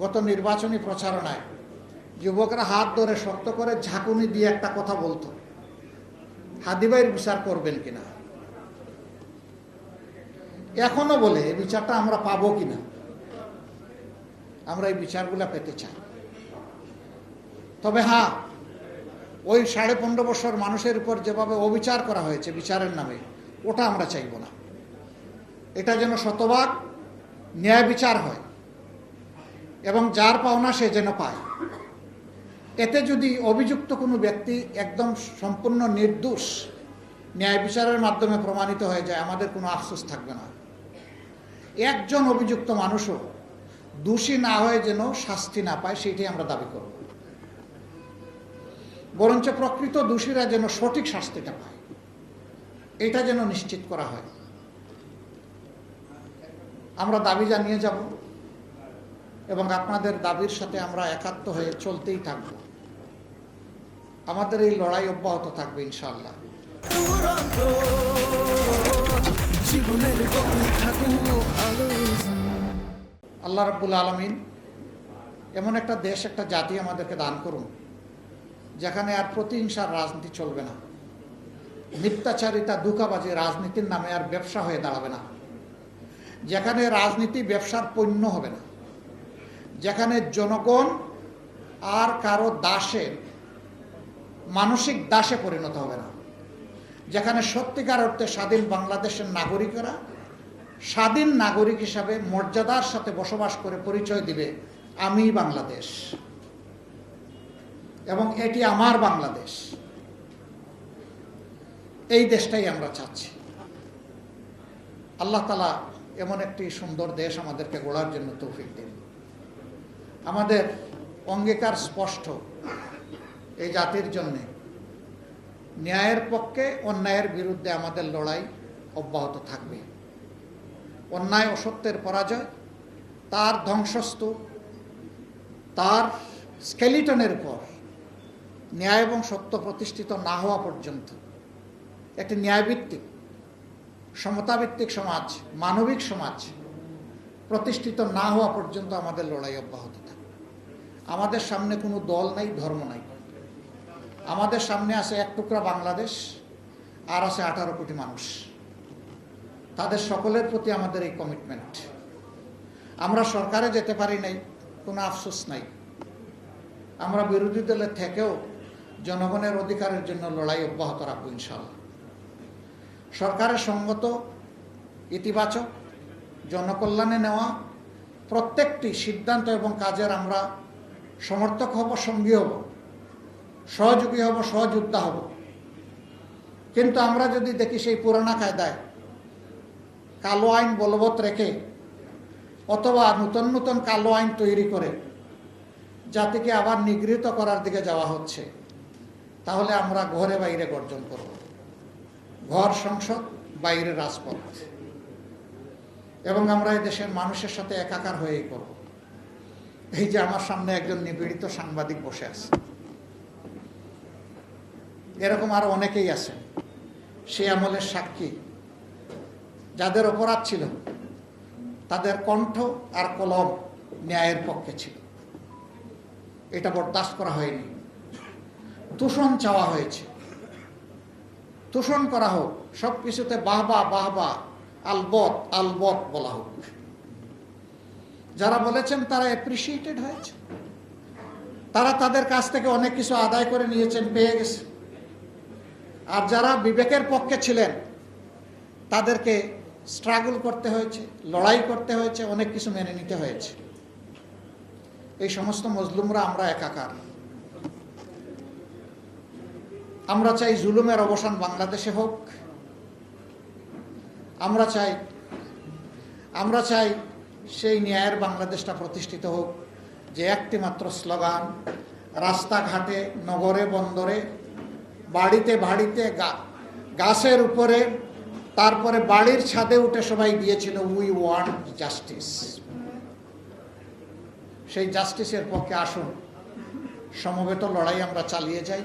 গত নির্বাচনী প্রচারণায় যুবকরা হাত ধরে শক্ত করে ঝাঁকুনি দিয়ে একটা কথা বলতো, হাদি ভাইয়ের বিচার করবেন কিনা। এখনো বলে এই বিচারটা আমরা পাবো কিনা। আমরা এই বিচারগুলা পেতে চাই। তবে হ্যাঁ, ওই 15.5 বছর মানুষের উপর যেভাবে অবিচার করা হয়েছে বিচারের নামে, ওটা আমরা চাইব না। এটা যেন শতভাগ ন্যায় বিচার হয় এবং যার পাওনা সে যেন পায়। এতে যদি অভিযুক্ত কোনো ব্যক্তি একদম সম্পূর্ণ নির্দোষ ন্যায় বিচারের মাধ্যমে প্রমাণিত হয়ে যায়, আমাদের কোনো আফসোস থাকবে না। একজন অভিযুক্ত মানুষও দোষী না হয়ে যেন শাস্তি না পায়, সেটাই আমরা দাবি করব। বরঞ্চ প্রকৃত দোষীরা যেন সঠিক শাস্তিটা পায়, এটা যেন নিশ্চিত করা হয়। আমরা দাবি জানিয়ে যাব এবং আপনাদের দাবির সাথে আমরা একাত্ম হয়ে চলতেই থাকব। আমাদের এই লড়াই অব্যাহত থাকবে ইনশাআল্লাহ। আল্লাহ রাব্বুল আলামিন এমন একটা দেশ, একটা জাতি আমাদেরকে দান করুন যেখানে আর প্রতিহিংসার রাজনীতি চলবে না, মিথ্যাচারিতা ধোঁকাবাজি রাজনীতির নামে আর ব্যবসা হয়ে দাঁড়াবে না, যেখানে রাজনীতি ব্যবসার পণ্য হবে না, যেখানে জনগণ আর কারো দাসের মানসিক দাসে পরিণত হবে না, যেখানে সত্যিকার অর্থে স্বাধীন বাংলাদেশের নাগরিকরা স্বাধীন নাগরিক হিসাবে মর্যাদার সাথে বসবাস করে পরিচয় দিবে, আমি বাংলাদেশ এবং এটি আমার বাংলাদেশ। এই দেশটাই আমরা চাচ্ছি। আল্লাহ তাআলা এমন একটি সুন্দর দেশ আমাদেরকে গড়ার জন্য তৌফিক দিন। আমাদের অঙ্গীকার স্পষ্ট, এই জাতির জন্যে ন্যায়ের পক্ষে, অন্যায়ের বিরুদ্ধে আমাদের লড়াই অব্যাহত থাকবে। অন্যায় অসত্যের পরাজয়, তার ধ্বংসস্তূপ, তার স্কেলিটনের উপর ন্যায় এবং সত্য প্রতিষ্ঠিত না হওয়া পর্যন্ত একটি ন্যায়ভিত্তিক, সমতাভিত্তিক সমাজ, মানবিক সমাজ প্রতিষ্ঠিত না হওয়া পর্যন্ত আমাদের লড়াই অব্যাহত থাকবে। আমাদের সামনে কোনো দল নাই, ধর্ম নাই। আমাদের সামনে আছে এক টুকরা বাংলাদেশ, আর আছে 18 কোটি মানুষ। তাদের সকলের প্রতি আমাদের এই কমিটমেন্ট। আমরা সরকারে যেতে পারি নাই, কোনো আফসোস নাই। আমরা বিরোধী দলের থেকেও জনগণের অধিকারের জন্য লড়াই অব্যাহত রাখবো ইনশাআল্লাহ। সরকারের সঙ্গত, ইতিবাচক, জনকল্যাণে নেওয়া প্রত্যেকটি সিদ্ধান্ত এবং কাজের আমরা সমর্থক হব, সঙ্গী হব, সহযোগী হব, সহযোদ্ধা হব। কিন্তু আমরা যদি দেখি সেই পুরানা কায়দায় কালো আইন বলবৎ রেখে অথবা নতুন নতুন কালো আইন তৈরি করে জাতিকে আবার নিগৃহীত করার দিকে যাওয়া হচ্ছে, তাহলে আমরা ঘরে বাইরে গর্জন করব। ঘর সংসদ, বাইরে রাজপথ, এবং আমরা এই দেশের মানুষের সাথে একাকার হয়েই করব। এই যে আমার সামনে একজন নিপীড়িত সাংবাদিক বসে আছে, এরকম আরো অনেকেই আছেন সে আমলের সাক্ষী, যাদের অপরাধ ছিল, তাদের কণ্ঠ আর কলম ন্যায়ের পক্ষে ছিল। এটা বরদাস্ত করা হয়নি। তোষণ চাওয়া হয়েছে, তোষণ করা হোক, সব কিছুতে বাহবা বাহবা, আলবত আলবত বলা হোক। যারা বলেছেন তারা অ্যাপ্রিসিয়েটেড হয়েছে, তারা তাদের কাছ থেকে অনেক কিছু আদায় করে নিয়েছেন, পেয়ে গেছে। আর যারা বিবেকের পক্ষে ছিলেন তাদেরকে স্ট্রাগল করতে হয়েছে, লড়াই করতে হয়েছে, অনেক কিছু মেনে নিতে হয়েছে। এই সমস্ত মজলুমরা আমরা একাকার। আমরা চাই জুলুমের অবসান বাংলাদেশে হোক। আমরা চাই সেই ন্যায়ের বাংলাদেশটা প্রতিষ্ঠিত হোক, যে একটি মাত্র স্লোগান রাস্তাঘাটে, নগরে বন্দরে, বাড়িতে বাড়িতে, গাছের উপরে, তারপরে বাড়ির ছাদে উঠে সবাই দিয়েছিল, উই ওয়ান্ট জাস্টিস। সেই জাস্টিসের পক্ষে আসুন, সমবেত লড়াই আমরা চালিয়ে যাই।